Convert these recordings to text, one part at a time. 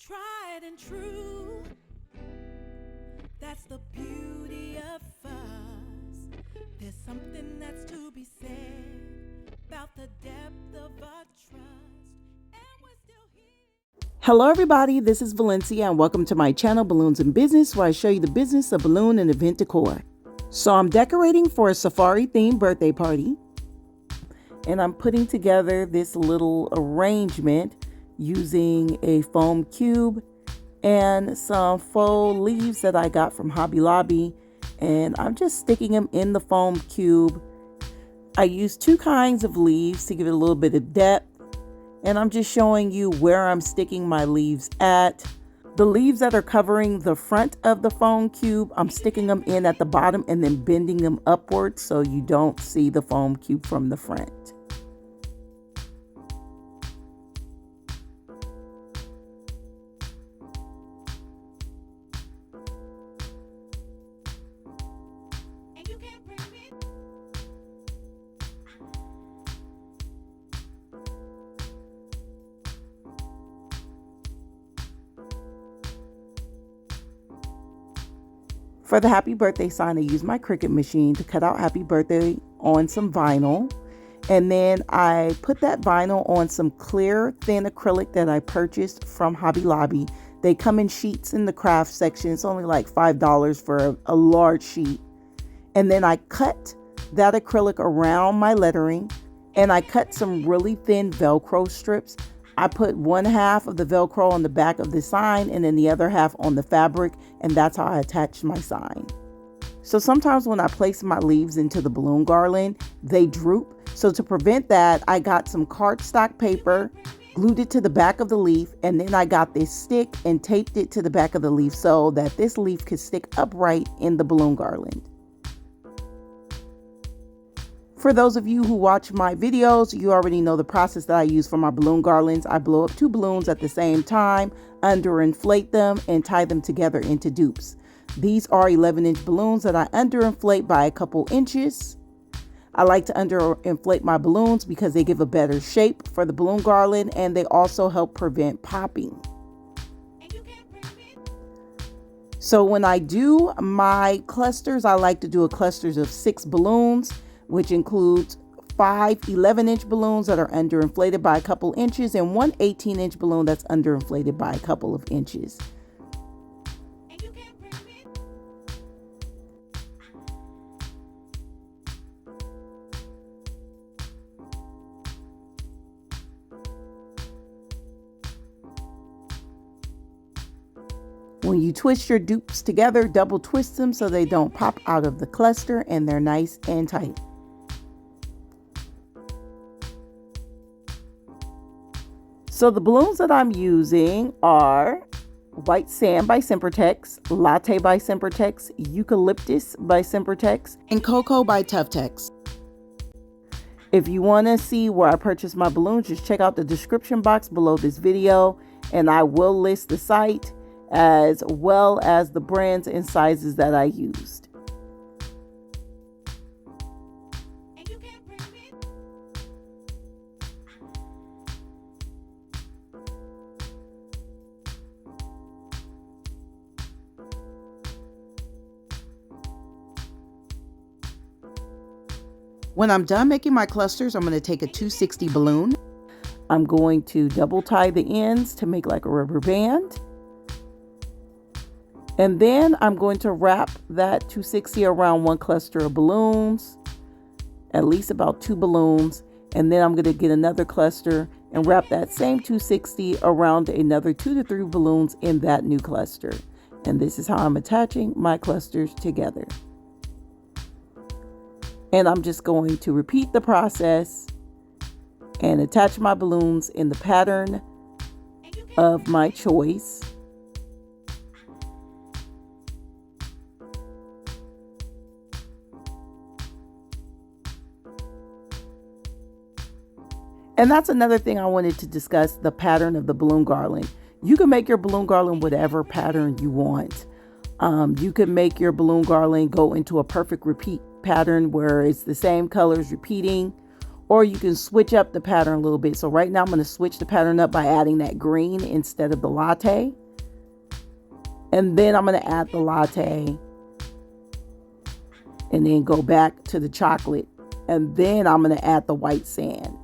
tried and true. That's the beauty of us. There's something that's to be said about the depth of our trust, and we're still here. Hello everybody, this is Valencia and welcome to my channel Balloons in Business, where I show you the business of balloon and event decor. So I'm decorating for a safari themed birthday party, and I'm putting together this little arrangement using a foam cube and some faux leaves that I got from Hobby Lobby, and I'm just sticking them in the foam cube. I used two kinds of leaves to give it a little bit of depth, and I'm just showing you where I'm sticking my leaves at. The leaves that are covering the front of the foam cube, I'm sticking them in at the bottom and then bending them upwards so you don't see the foam cube from the front. For the happy birthday sign, I used my Cricut machine to cut out happy birthday on some vinyl. And then I put that vinyl on some clear, thin acrylic that I purchased from Hobby Lobby. They come in sheets in the craft section. It's only like $5 for a large sheet. And then I cut that acrylic around my lettering, and I cut some really thin Velcro strips. I put one half of the Velcro on the back of the sign and then the other half on the fabric, and that's how I attached my sign. So sometimes when I place my leaves into the balloon garland, they droop. So to prevent that, I got some cardstock paper, glued it to the back of the leaf, and then I got this stick and taped it to the back of the leaf so that this leaf could stick upright in the balloon garland. For those of you who watch my videos, you already know the process that I use for my balloon garlands. I blow up two balloons at the same time, underinflate them, and tie them together into dupes. These are 11-inch balloons that I underinflate by a couple inches. I like to underinflate my balloons because they give a better shape for the balloon garland, and they also help prevent popping. So when I do my clusters, I like to do a clusters of 6 balloons, which includes 5 11-inch balloons that are underinflated by a couple inches and one 18-inch balloon that's underinflated by a couple of inches. When you twist your dupes together, double twist them so they don't pop out of the cluster and they're nice and tight. So the balloons that I'm using are White Sand by Sempertex, Latte by Sempertex, Eucalyptus by Sempertex, and Cocoa by Tuftex. If you want to see where I purchased my balloons, just check out the description box below this video, and I will list the site as well as the brands and sizes that I used. When I'm done making my clusters, I'm going to take a 260 balloon. I'm going to double tie the ends to make like a rubber band. And then I'm going to wrap that 260 around one cluster of balloons, at least about 2 balloons. And then I'm going to get another cluster and wrap that same 260 around another 2 to 3 balloons in that new cluster. And this is how I'm attaching my clusters together. And I'm just going to repeat the process and attach my balloons in the pattern of my choice. And that's another thing I wanted to discuss, the pattern of the balloon garland. You can make your balloon garland whatever pattern you want. You can make your balloon garland go into a perfect repeat pattern where it's the same colors repeating, or you can switch up the pattern a little bit. So right now I'm going to switch the pattern up by adding that green instead of the latte. And then I'm going to add the latte and then go back to the chocolate. And then I'm going to add the white sand.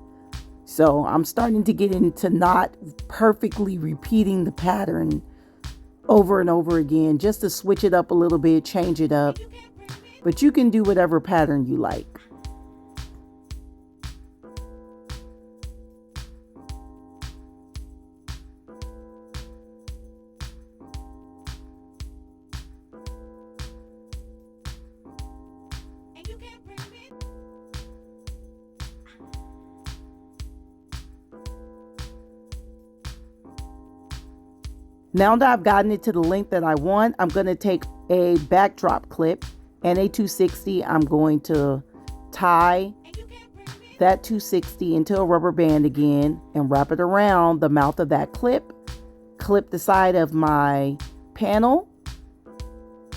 So I'm starting to get into not perfectly repeating the pattern over and over again, just to switch it up a little bit, change it up. But you can do whatever pattern you like. Now that I've gotten it to the length that I want, I'm going to take a backdrop clip and a 260. I'm going to tie that 260 into a rubber band again and wrap it around the mouth of that clip the side of my panel,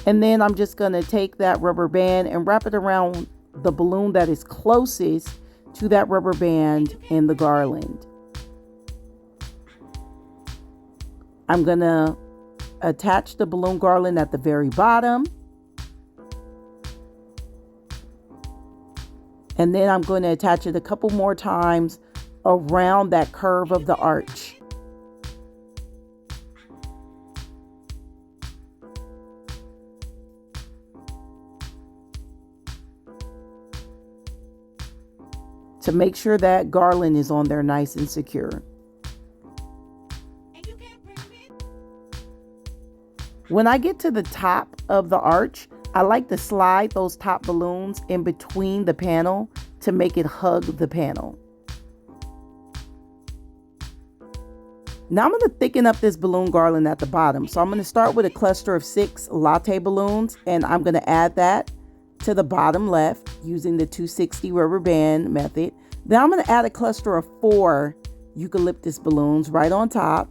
and then I'm just going to take that rubber band and wrap it around the balloon that is closest to that rubber band in the garland. I'm going to attach the balloon garland at the very bottom. And then I'm going to attach it a couple more times around that curve of the arch. To make sure that garland is on there nice and secure. When I get to the top of the arch, I like to slide those top balloons in between the panel to make it hug the panel. Now I'm going to thicken up this balloon garland at the bottom. So I'm going to start with a cluster of 6 latte balloons, and I'm going to add that to the bottom left using the 260 rubber band method. Then I'm going to add a cluster of 4 eucalyptus balloons right on top.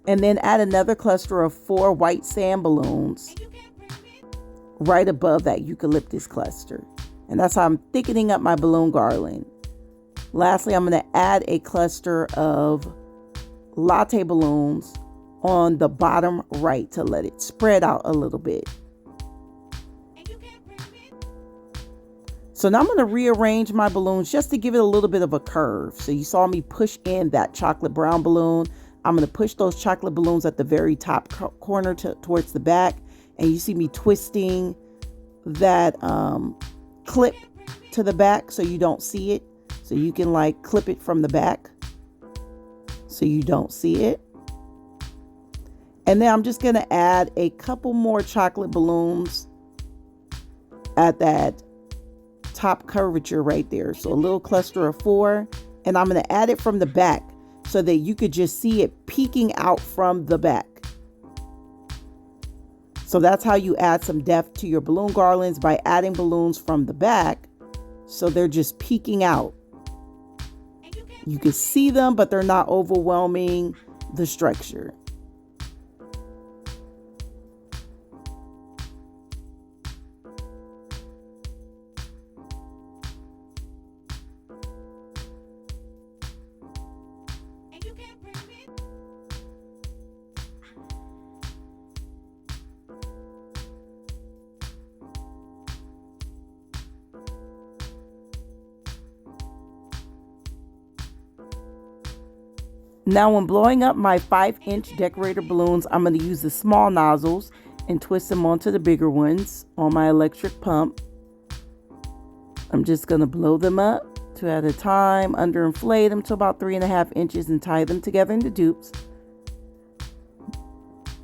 And then add another cluster of 4 white sand balloons right above that eucalyptus cluster. And that's how I'm thickening up my balloon garland. Lastly, I'm going to add a cluster of latte balloons on the bottom right to let it spread out a little bit. So now I'm going to rearrange my balloons just to give it a little bit of a curve. So you saw me push in that chocolate brown balloon. I'm going to push those chocolate balloons at the very top corner towards the back. And you see me twisting that clip to the back so you don't see it. So you can like clip it from the back so you don't see it. And then I'm just going to add a couple more chocolate balloons at that top curvature right there. So a little cluster of 4. And I'm going to add it from the back, so that you could just see it peeking out from the back. So that's how you add some depth to your balloon garlands, by adding balloons from the back so they're just peeking out. You can see them, but they're not overwhelming the structure. Now when blowing up my 5-inch decorator balloons, I'm going to use the small nozzles and twist them onto the bigger ones on my electric pump. I'm just going to blow them up 2 at a time, underinflate them to about 3.5 inches and tie them together into dupes.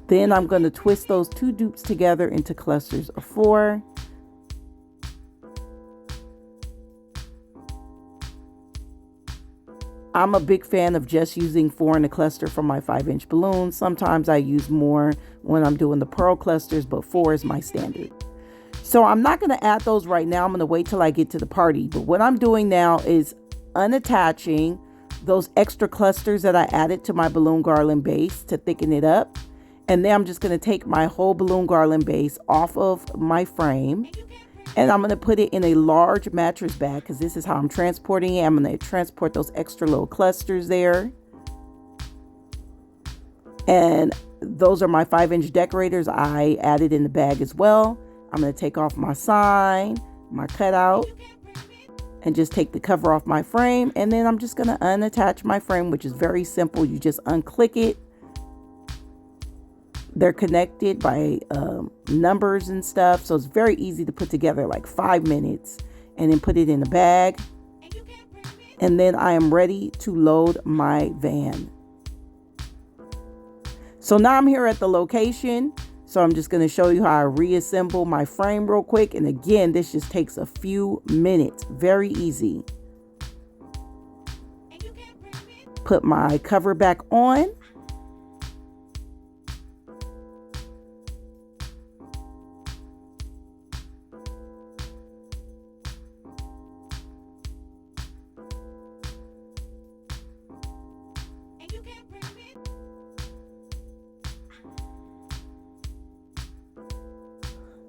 Then I'm going to twist those 2 dupes together into clusters of 4. I'm a big fan of just using 4 in a cluster for my 5-inch balloons. Sometimes I use more when I'm doing the pearl clusters, but 4 is my standard. So I'm not going to add those right now. I'm going to wait till I get to the party. But what I'm doing now is unattaching those extra clusters that I added to my balloon garland base to thicken it up. And then I'm just going to take my whole balloon garland base off of my frame. And I'm going to put it in a large mattress bag because this is how I'm transporting it. I'm going to transport those extra little clusters there. And those are my 5-inch decorators I added in the bag as well. I'm going to take off my sign, my cutout, and just take the cover off my frame. And then I'm just going to unattach my frame, which is very simple. You just unclick it. They're connected by numbers and stuff. So it's very easy to put together, like 5 minutes, and then put it in the bag. And then I am ready to load my van. So now I'm here at the location. So I'm just going to show you how I reassemble my frame real quick. And again, this just takes a few minutes. Very easy. Put my cover back on.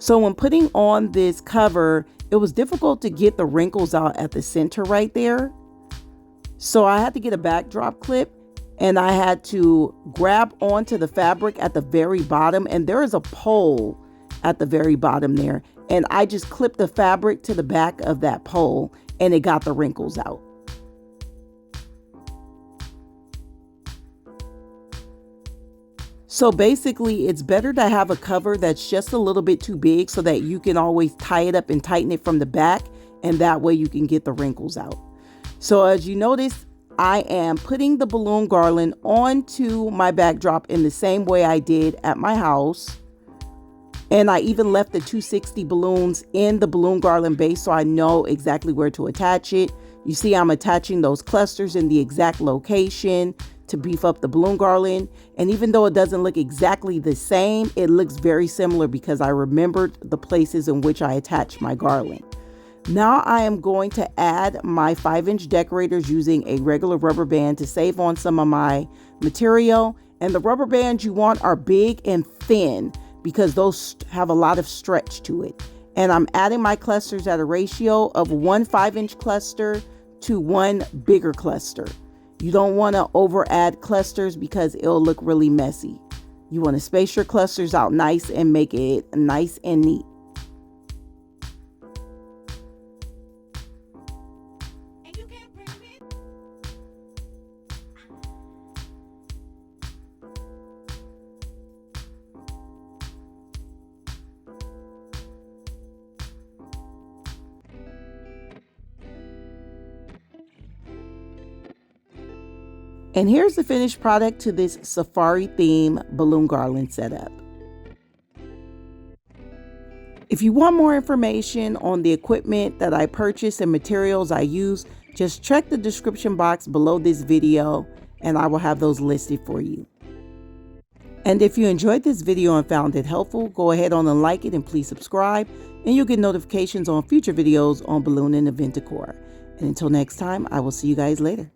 So when putting on this cover, it was difficult to get the wrinkles out at the center right there. So I had to get a backdrop clip, and I had to grab onto the fabric at the very bottom. And there is a pole at the very bottom there. And I just clipped the fabric to the back of that pole, and it got the wrinkles out. So basically, it's better to have a cover that's just a little bit too big so that you can always tie it up and tighten it from the back, and that way you can get the wrinkles out. So as you notice, I am putting the balloon garland onto my backdrop in the same way I did at my house. And I even left the 260 balloons in the balloon garland base so I know exactly where to attach it. You see, I'm attaching those clusters in the exact location to beef up the balloon garland. And even though it doesn't look exactly the same, it looks very similar because I remembered the places in which I attached my garland. Now I am going to add my 5-inch decorators using a regular rubber band to save on some of my material. And the rubber bands you want are big and thin because those have a lot of stretch to it. And I'm adding my clusters at a ratio of 1 5-inch cluster to 1 bigger cluster. You don't want to over add clusters because it'll look really messy. You want to space your clusters out nice and make it nice and neat. And here's the finished product to this safari theme balloon garland setup. If you want more information on the equipment that I purchased and materials I use, just check the description box below this video and I will have those listed for you. And if you enjoyed this video and found it helpful, go ahead on and like it and please subscribe, and you'll get notifications on future videos on balloon and event decor. And until next time, I will see you guys later.